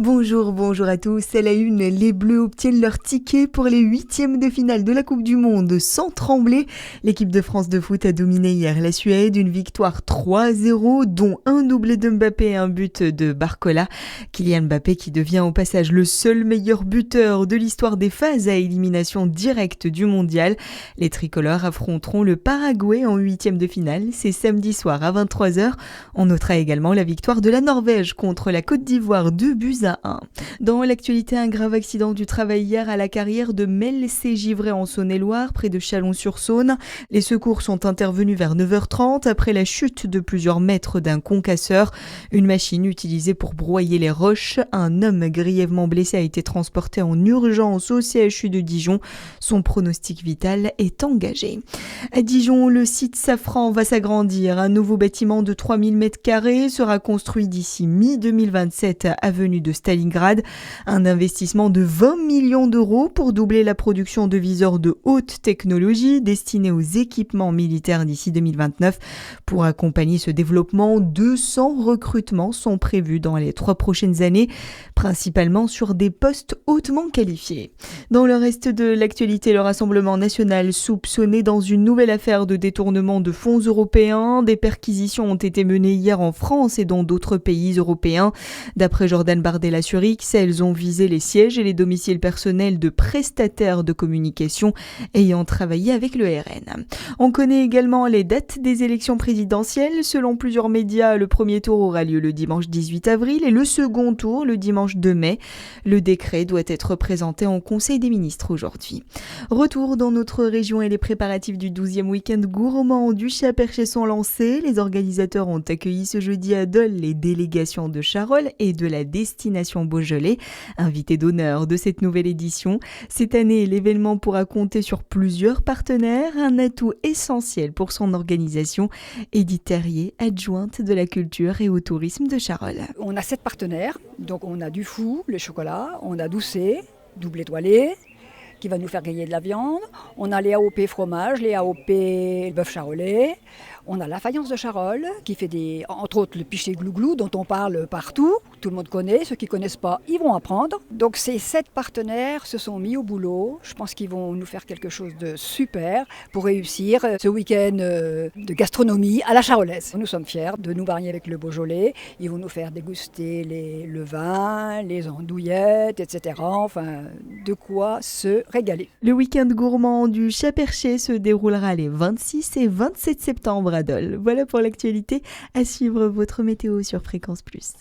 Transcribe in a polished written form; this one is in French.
Bonjour à tous. À la une, les Bleus obtiennent leur ticket pour les huitièmes de finale de la Coupe du Monde sans trembler. L'équipe de France de foot a dominé hier la Suède, une victoire 3-0, dont un doublé de Mbappé et un but de Barcola. Kylian Mbappé qui devient au passage le seul meilleur buteur de l'histoire des phases à élimination directe du mondial. Les tricolores affronteront le Paraguay en huitièmes de finale. C'est samedi soir à 23h. On notera également la victoire de la Norvège contre la Côte d'Ivoire 2-1. Dans l'actualité, un grave accident du travail hier à la carrière de Mel-C-Givray en Saône-et-Loire, près de Chalon-sur-Saône. Les secours sont intervenus vers 9h30 après la chute de plusieurs mètres d'un concasseur. Une machine utilisée pour broyer les roches. Un homme grièvement blessé a été transporté en urgence au CHU de Dijon. Son pronostic vital est engagé. À Dijon, le site Safran va s'agrandir. Un nouveau bâtiment de 3000 m² sera construit d'ici mi-2027 avenue de Stalingrad. Un investissement de 20 millions d'euros pour doubler la production de viseurs de haute technologie destinés aux équipements militaires d'ici 2029. Pour accompagner ce développement, 200 recrutements sont prévus dans les 3 prochaines années, principalement sur des postes hautement qualifiés. Dans le reste de l'actualité, le Rassemblement national soupçonné dans une nouvelle affaire de détournement de fonds européens. Des perquisitions ont été menées hier en France et dans d'autres pays européens. D'après Jordan Bardella sur X, elles ont visé les sièges et les domiciles personnels de prestataires de communication ayant travaillé avec le RN. On connaît également les dates des élections présidentielles. Selon plusieurs médias, le premier tour aura lieu le dimanche 18 avril et le second tour le dimanche 2 mai. Le décret doit être présenté en Conseil des ministres aujourd'hui. Retour dans notre région et les préparatifs du 12e week-end gourmand du Chat-Perché sont lancés. Les organisateurs ont accueilli ce jeudi à Dole les délégations de Charolles et de la destination Beaujolais, invité d'honneur de cette nouvelle édition. Cette année, l'événement pourra compter sur plusieurs partenaires, un atout essentiel pour son organisation. Édith Terrier, adjointe de la culture et au tourisme de Charolles. On a 7 partenaires, donc on a Dufou, le chocolat, on a Doucet, double étoilé, qui va nous faire gagner de la viande. On a les AOP fromage, les AOP bœuf charolais. On a la faïence de Charolles qui fait entre autres le pichet glouglou dont on parle partout. Tout le monde connaît, ceux qui ne connaissent pas, ils vont apprendre. Donc ces 7 partenaires se sont mis au boulot. Je pense qu'ils vont nous faire quelque chose de super pour réussir ce week-end de gastronomie à la charolaise. Nous sommes fiers de nous marier avec le Beaujolais. Ils vont nous faire déguster le vin, les andouillettes, etc. Enfin, de quoi se régaler. Le week-end gourmand du Chat-Perché se déroulera les 26 et 27 septembre à Dole. Voilà pour l'actualité. À suivre votre météo sur Fréquence Plus.